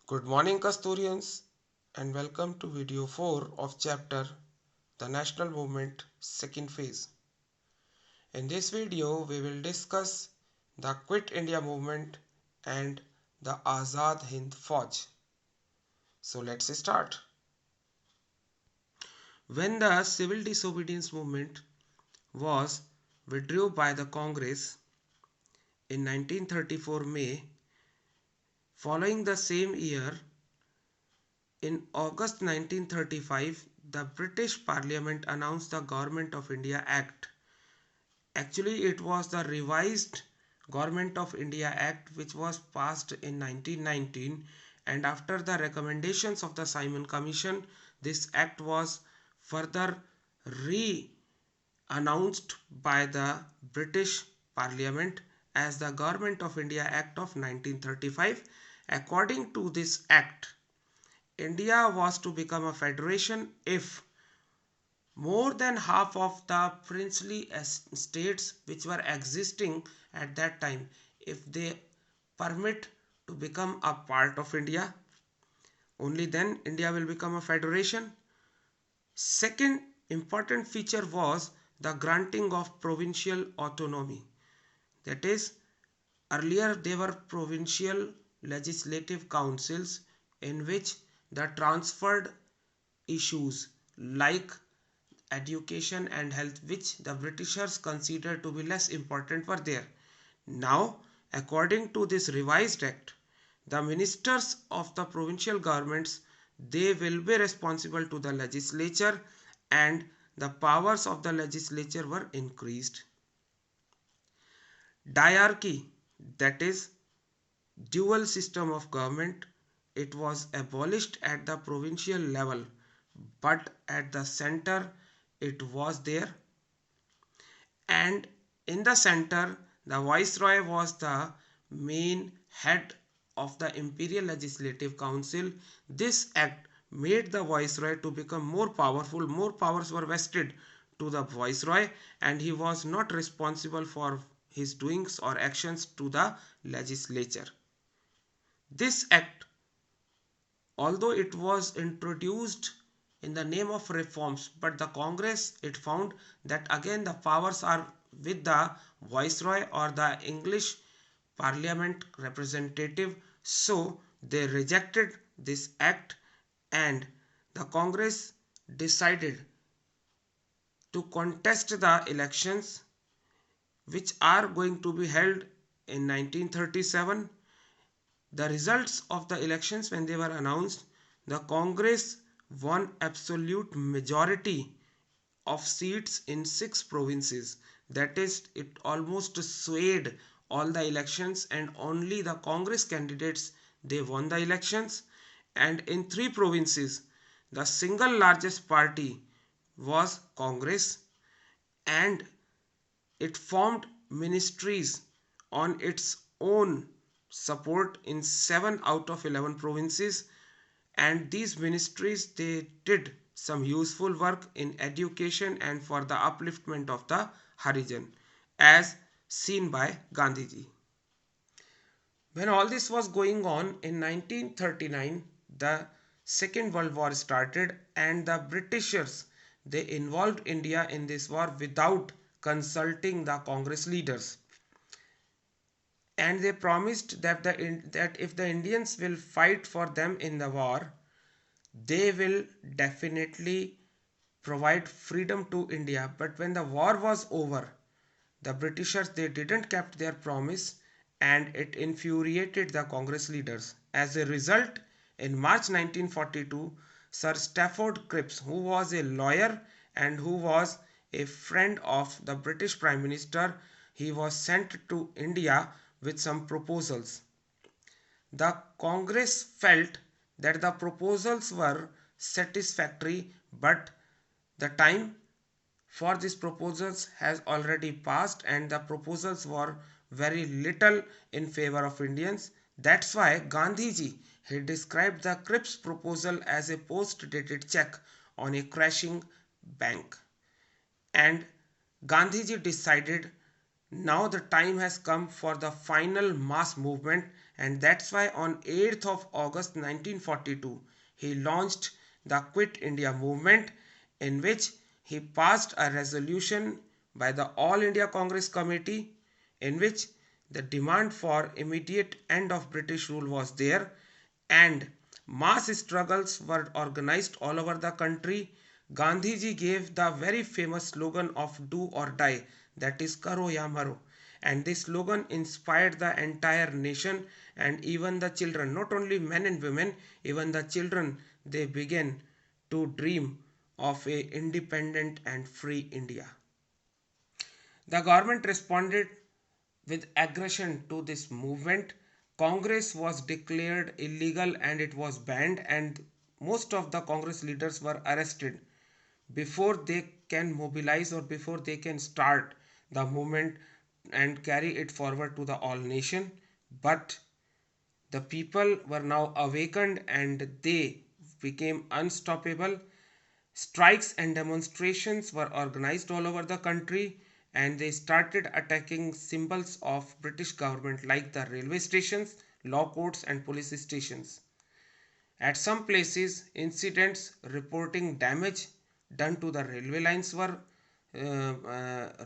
Good morning, Kasturians, and welcome to video 4 of chapter The National Movement Second Phase. In this video, we will discuss the Quit India Movement and the Azad Hind Fauj. So let's start. When the civil disobedience movement was withdrew by the Congress in 1934 May, following the same year, in August 1935, the British Parliament announced the Government of India Act. Actually, it was the revised Government of India Act which was passed in 1919, and after the recommendations of the Simon Commission, this act was further re-announced by the British Parliament as the Government of India Act of 1935. According to this act, India was to become a federation if more than half of the princely states which were existing at that time, if they permit to become a part of India, only then India will become a federation. Second important feature was the granting of provincial autonomy. That is, earlier they were provincial legislative councils in which the transferred issues like education and health, which the Britishers considered to be less important, were there. Now, according to this revised act, the ministers of the provincial governments, they will be responsible to the legislature, and the powers of the legislature were increased. Diarchy, that is dual system of government, it was abolished at the provincial level, but at the center it was there, and in the center the viceroy was the main head of the imperial legislative council. This act made the viceroy to become more powerful. More powers were vested to the viceroy, and he was not responsible for his doings or actions to the legislature. This act, although it was introduced in the name of reforms, but the Congress, it found that again the powers are with the viceroy or the English parliament representative, so they rejected this act, and the Congress decided to contest the elections which are going to be held in 1937. The results of the elections, when they were announced, the Congress won absolute majority of seats in 6 provinces. That is, it almost swayed all the elections, and only the Congress candidates, they won the elections. And in 3 provinces, the single largest party was Congress, and it formed ministries on its own support in 7 out of 11 provinces, and these ministries, they did some useful work in education and for the upliftment of the Harijan, as seen by Gandhiji. When all this was going on in 1939, the Second World War started, and the Britishers, they involved India in this war without consulting the Congress leaders, and they promised that if the Indians will fight for them in the war, they will definitely provide freedom to India. But when the war was over, the Britishers, they didn't keep their promise, and it infuriated the Congress leaders. As a result, in March 1942, Sir Stafford Cripps, who was a lawyer and who was a friend of the British Prime Minister, he was sent to India with some proposals. The Congress felt that the proposals were satisfactory, but the time for these proposals has already passed, and the proposals were very little in favor of Indians. That's why Gandhiji, he described the Cripps proposal as a post-dated check on a crashing bank. And Gandhiji decided now the time has come for the final mass movement, And that's why on 8th of August 1942 he launched the Quit India movement, in which he passed a resolution by the All India Congress Committee in which the demand for immediate end of British rule was there, and mass struggles were organized all over the country. Gandhiji gave the very famous slogan of do or die, that is Karo ya Maro, and this slogan inspired the entire nation, and even the children, not only men and women, even the children, they began to dream of a independent and free India. The government responded with aggression to this movement. Congress was declared illegal and it was banned, and most of the Congress leaders were arrested before they can mobilize or before they can start the movement and carry it forward to the all nation. But the people were now awakened and they became unstoppable. Strikes and demonstrations were organized all over the country, and they started attacking symbols of British government like the railway stations, law courts and police stations. At some places, incidents reporting damage done to the railway lines were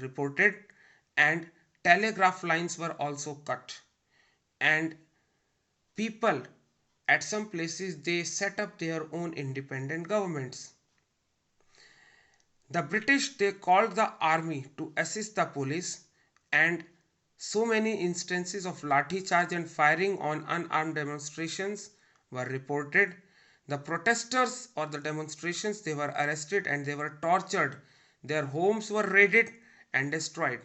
reported, and telegraph lines were also cut. And people at some places they set up their own independent governments. The British they called the army to assist the police, and so many instances of lathi charge and firing on unarmed demonstrations were reported. The protesters or the demonstrations they were arrested and they were tortured. Their homes were raided and destroyed.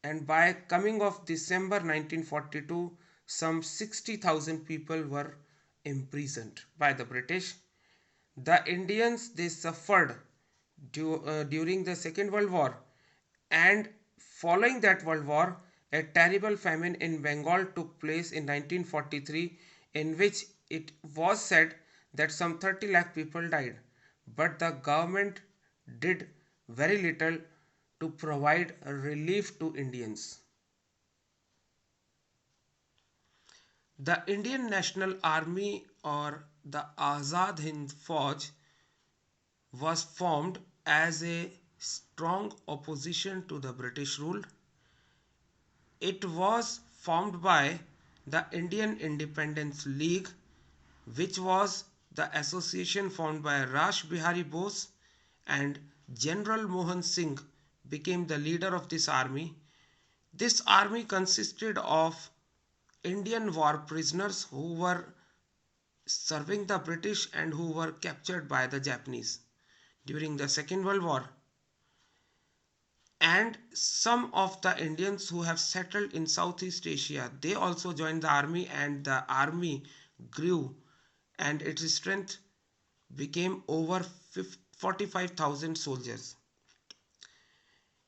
And by coming of December 1942, some 60,000 people were imprisoned by the British. The Indians they suffered during the Second World War, and following that World War, a terrible famine in Bengal took place in 1943, in which it was said that some 30 lakh people died, but the government did very little to provide relief to Indians. The Indian National Army or the Azad Hind Fauj was formed as a strong opposition to the British rule. It was formed by the Indian Independence League, which was the association formed by Rash Bihari Bose, and General Mohan Singh became the leader of this army. This army consisted of Indian war prisoners who were serving the British and who were captured by the Japanese during the Second World War. And some of the Indians who have settled in Southeast Asia, they also joined the army, and the army grew and its strength became over 45,000 soldiers.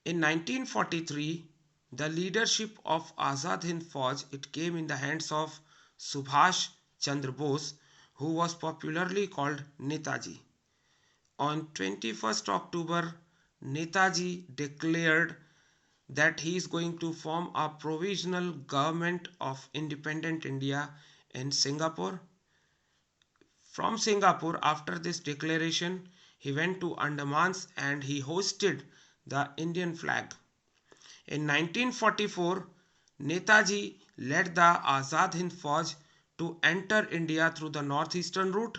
In 1943, the leadership of Azad Hind Fauj it came in the hands of Subhash Chandra Bose, who was popularly called Netaji. On 21st October, Netaji declared that he is going to form a provisional government of independent India in Singapore. From Singapore, after this declaration, he went to Andamans and he hoisted the Indian flag. In 1944, Netaji led the Azad Hind Fauj to enter India through the northeastern route.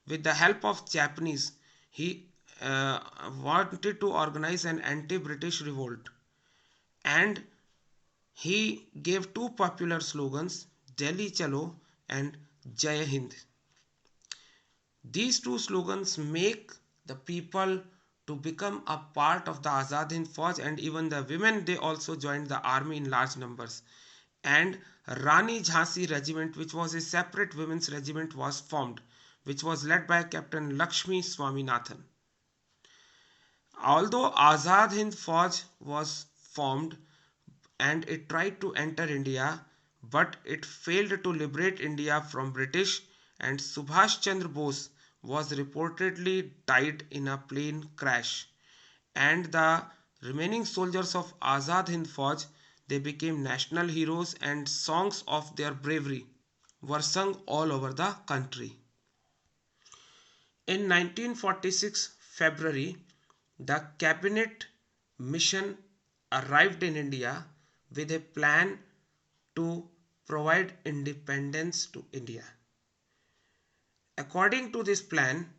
With the help of Japanese, he wanted to organize an anti-British revolt, and he gave two popular slogans, Delhi Chalo and Jai Hind. These two slogans make the people to become a part of the Azad Hind Fauj, and even the women they also joined the army in large numbers. And Rani Jhansi regiment, which was a separate women's regiment, was formed, which was led by Captain Lakshmi Swaminathan. Although Azad Hind Fauj was formed and it tried to enter India, but it failed to liberate India from British, and Subhash Chandra Bose was reportedly died in a plane crash, and the remaining soldiers of Azad Hind Fauj they became national heroes, and songs of their bravery were sung all over the country. In 1946 February, the cabinet mission arrived in India with a plan to provide independence to India. According to this plan,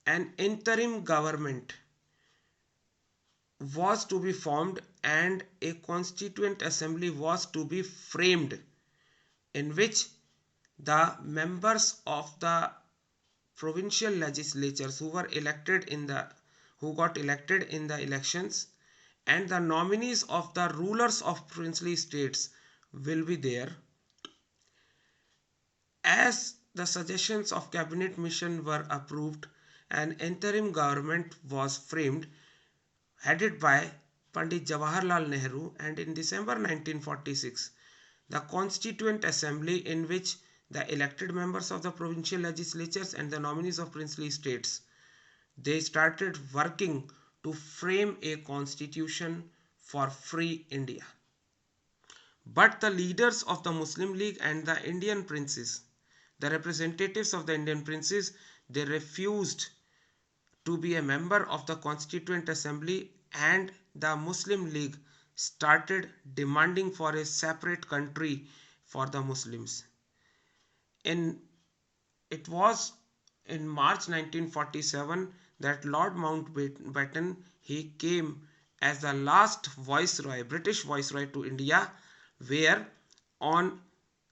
an interim government was to be formed and a constituent assembly was to be framed, in which the members of the provincial legislatures who got elected in the elections and the nominees of the rulers of princely states will be there. As the suggestions of cabinet mission were approved, an interim government was framed headed by Pandit Jawaharlal Nehru, and in December 1946 the Constituent Assembly, in which the elected members of the provincial legislatures and the nominees of princely states, they started working to frame a constitution for free India. But the leaders of the Muslim League and the Indian princes, the representatives of the Indian princes, they refused to be a member of the Constituent Assembly, and the Muslim League started demanding for a separate country for the Muslims. In It was in March 1947 that Lord Mountbatten, he came as the last viceroy, British viceroy to India, where on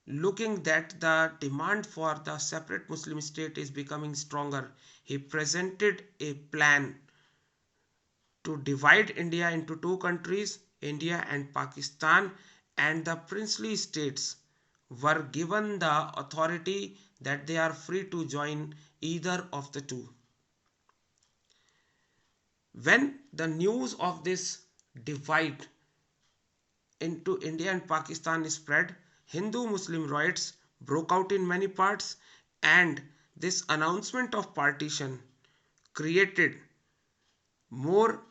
looking that the demand for the separate Muslim state is becoming stronger, he presented a plan to divide India into two countries, India and Pakistan, and the princely states were given the authority that they are free to join either of the two. When the news of this divide into India and Pakistan spread, Hindu-Muslim riots broke out in many parts, and this announcement of partition created more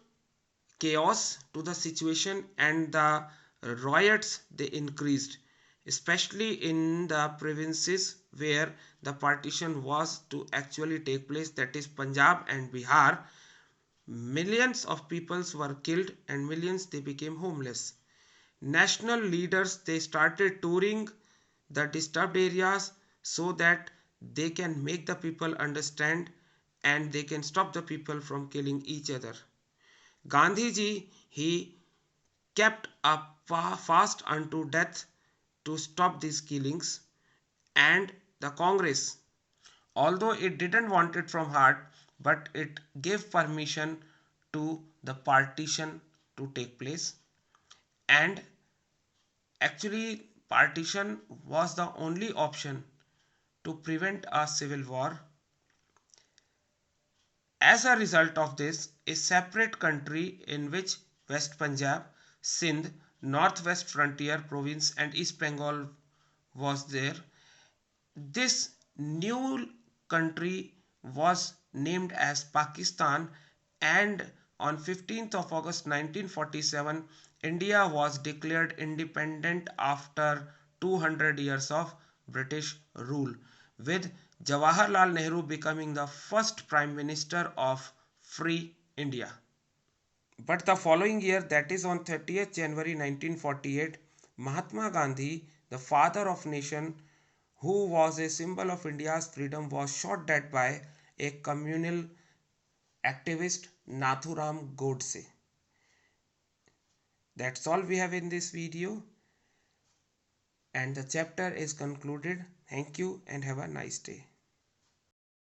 chaos to the situation, and the riots they increased, especially in the provinces where the partition was to actually take place, that is Punjab and Bihar. Millions of peoples were killed and millions they became homeless. National leaders they started touring the disturbed areas so that they can make the people understand and they can stop the people from killing each other. Gandhiji, he kept a fast unto death to stop these killings, and the Congress, although it didn't want it from heart, but it gave permission to the partition to take place, and actually partition was the only option to prevent a civil war. As a result of this, a separate country in which West Punjab, Sindh, Northwest Frontier Province and East Bengal was there. This new country was named as Pakistan, and on 15th of August 1947 India was declared independent after 200 years of British rule, with Jawaharlal Nehru becoming the first Prime Minister of free India. But the following year, that is on 30th January 1948, Mahatma Gandhi, the father of nation, who was a symbol of India's freedom, was shot dead by a communal activist, Nathuram Godse. That's all we have in this video, and the chapter is concluded. Thank you and have a nice day.